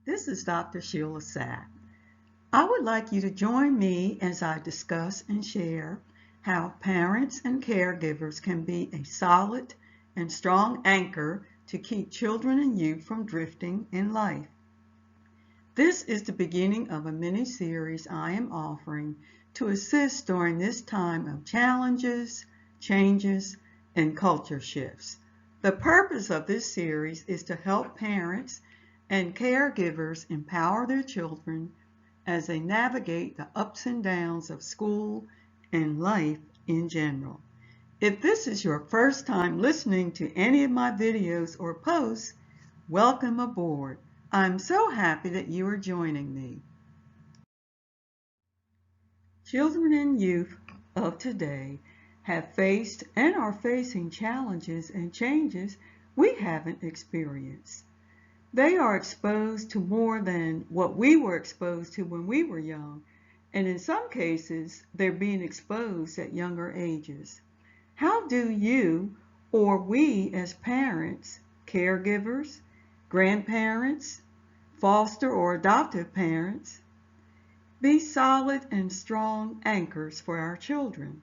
This is Dr. Sheila Sapp. I would like you to join me as I discuss and share how parents and caregivers can be a solid and strong anchor to keep children and youth from drifting in life. This is the beginning of a mini-series I am offering to assist during this time of challenges, changes, and culture shifts. The purpose of this series is to help parents and caregivers empower their children as they navigate the ups and downs of school and life in general. If this is your first time listening to any of my videos or posts, welcome aboard. I'm so happy that you are joining me. Children and youth of today have faced and are facing challenges and changes we haven't experienced. They are exposed to more than what we were exposed to when we were young, and in some cases, they're being exposed at younger ages. How do you or we as parents, caregivers, grandparents, foster or adoptive parents, be solid and strong anchors for our children?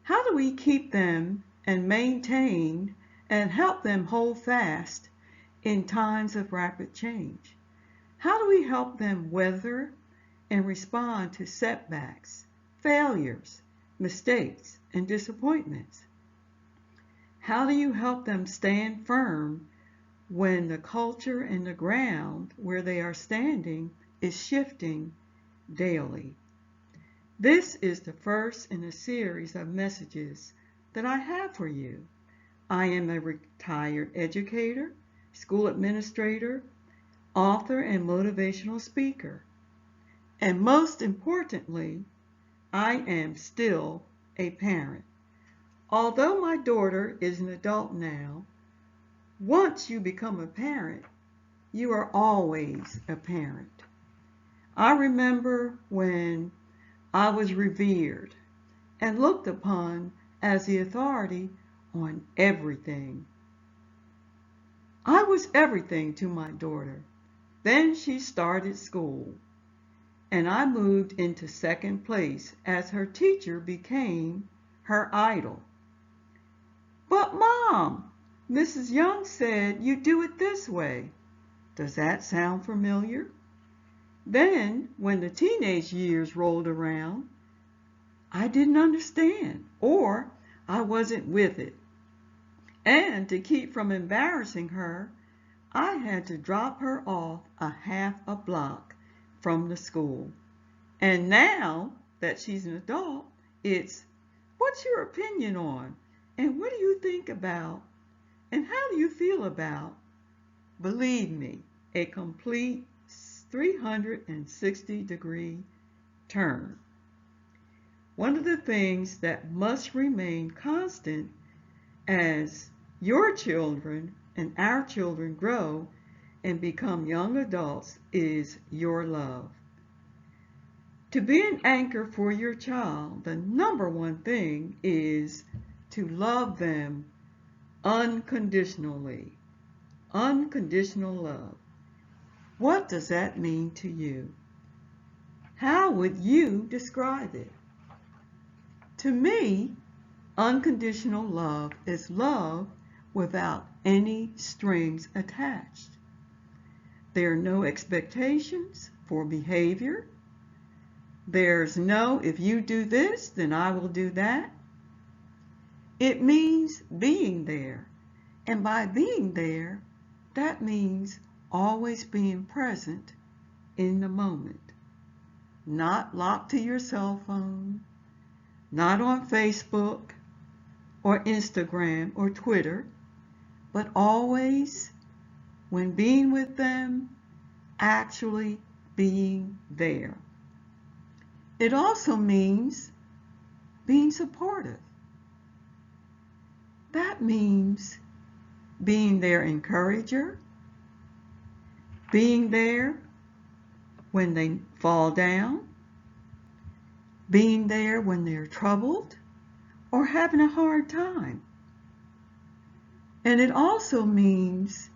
How do we keep them and maintain and help them hold fast in times of rapid change? How do we help them weather and respond to setbacks, failures, mistakes, and disappointments? How do you help them stand firm when the culture and the ground where they are standing is shifting daily? This is the first in a series of messages that I have for you. I am a retired educator, school administrator, author, and motivational speaker. And most importantly, I am still a parent. Although my daughter is an adult now, once you become a parent, you are always a parent. I remember when I was revered and looked upon as the authority on everything. I was everything to my daughter. Then she started school, and I moved into second place as her teacher became her idol. But Mom, Mrs. Young said you do it this way. Does that sound familiar? Then, when the teenage years rolled around, I didn't understand, or I wasn't with it. And to keep from embarrassing her, I had to drop her off a half a block from the school. And now that she's an adult, it's, what's your opinion on? And what do you think about? And how do you feel about? Believe me, a complete 360-degree turn. One of the things that must remain constant as your children and our children grow and become young adults is your love. To be an anchor for your child, the number one thing is to love them unconditionally. Unconditional love. What does that mean to you? How would you describe it? To me, unconditional love is love without any strings attached. There are no expectations for behavior. There's no, if you do this, then I will do that. It means being there. And by being there, that means always being present in the moment. Not locked to your cell phone, not on Facebook or Instagram or Twitter, but always, when being with them, actually being there. It also means being supportive. That means being their encourager, being there when they fall down, being there when they're troubled or having a hard time. And it also means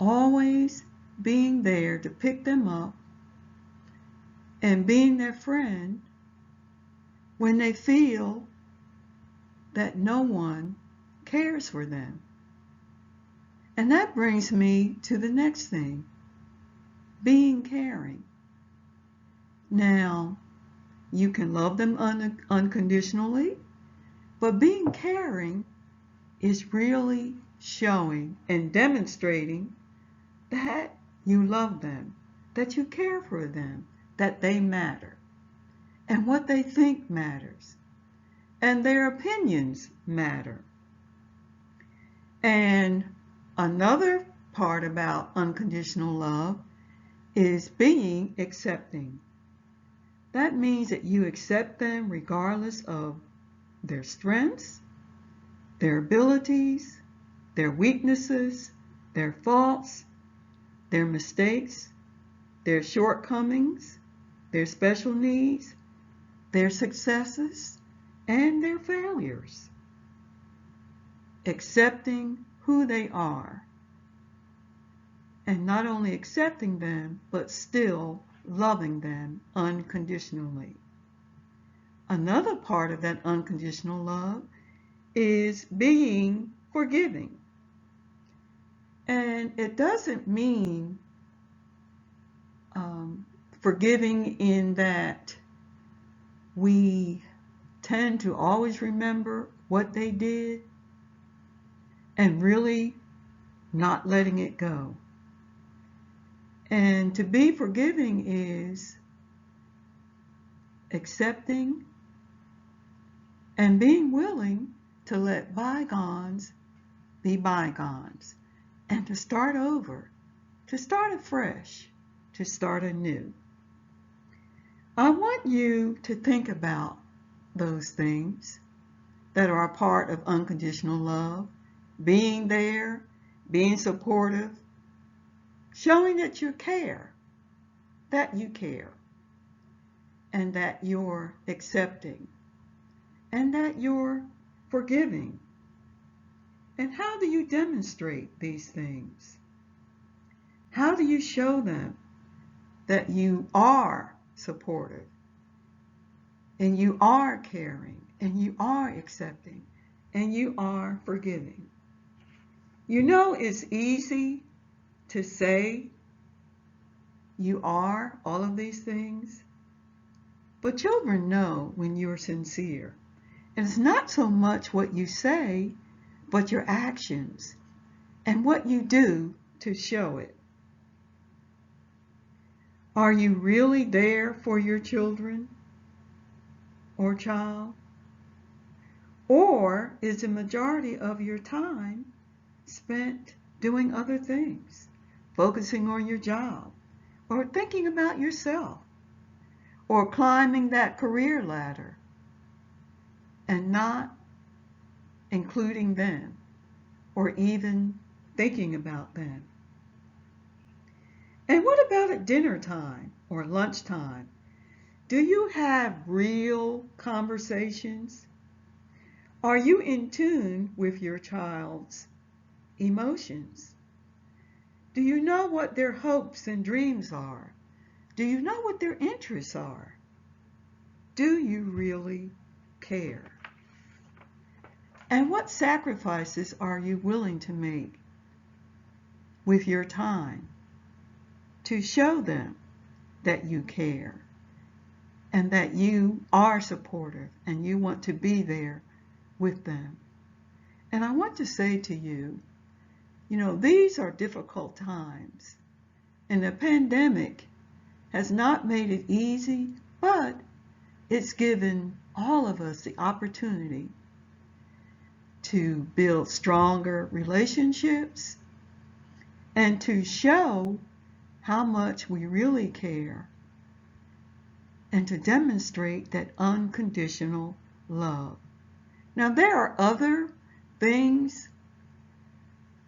always being there to pick them up and being their friend when they feel that no one cares for them. And that brings me to the next thing, being caring. Now, you can love them unconditionally, but being caring is really showing and demonstrating that you love them, that you care for them, that they matter, and what they think matters, and their opinions matter. And another part about unconditional love is being accepting. That means that you accept them regardless of their strengths, their abilities, their weaknesses, their faults, their mistakes, their shortcomings, their special needs, their successes, and their failures. Accepting who they are. And not only accepting them, but still loving them unconditionally. Another part of that unconditional love is being forgiving. And it doesn't mean forgiving in that we tend to always remember what they did and really not letting it go. And to be forgiving is accepting and being willing to let bygones be bygones and to start over, to start afresh, to start anew. I want you to think about those things that are a part of unconditional love, being there, being supportive, showing that you care, and that you're accepting, and that you're forgiving. And how do you demonstrate these things? How do you show them that you are supportive, and you are caring, and you are accepting, and you are forgiving? You know, it's easy to say you are all of these things, but children know when you're sincere. And it's not so much what you say, but your actions and what you do to show it. Are you really there for your children or child? Or is the majority of your time spent doing other things, focusing on your job, or thinking about yourself, or climbing that career ladder, and not including them, or even thinking about them? And what about at dinner time or lunchtime? Do you have real conversations? Are you in tune with your child's emotions? Do you know what their hopes and dreams are? Do you know what their interests are? Do you really care? And what sacrifices are you willing to make with your time to show them that you care and that you are supportive and you want to be there with them? And I want to say to you, you know, these are difficult times, and the pandemic has not made it easy, but it's given all of us the opportunity to build stronger relationships and to show how much we really care and to demonstrate that unconditional love. Now, there are other things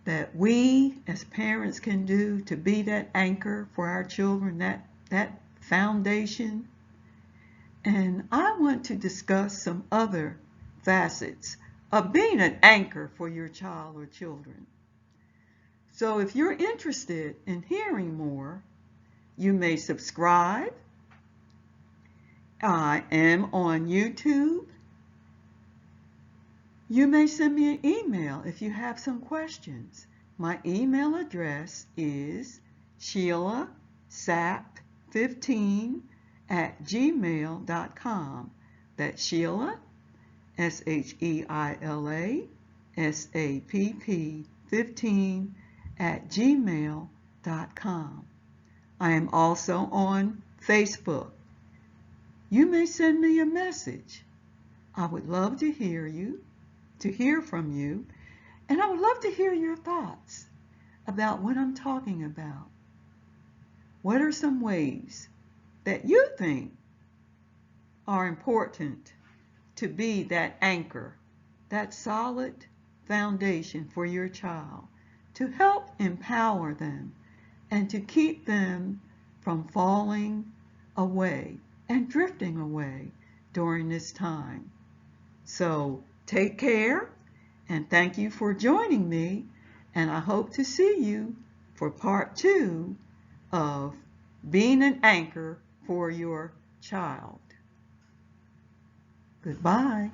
that we as parents can do to be that anchor for our children, that foundation. And I want to discuss some other facets of being an anchor for your child or children. So if you're interested in hearing more, you may subscribe. I am on YouTube. You may send me an email if you have some questions. My email address is SheilaSapp15@gmail.com. That's Sheila, SheilaSapp 15@gmail.com. I am also on Facebook. You may send me a message. I would love to hear from you, and I would love to hear your thoughts about what I'm talking about. What are some ways that you think are important to be that anchor, that solid foundation for your child, to help empower them and to keep them from falling away and drifting away during this time? So take care, and thank you for joining me, and I hope to see you for part 2 of being an anchor for your child. Goodbye.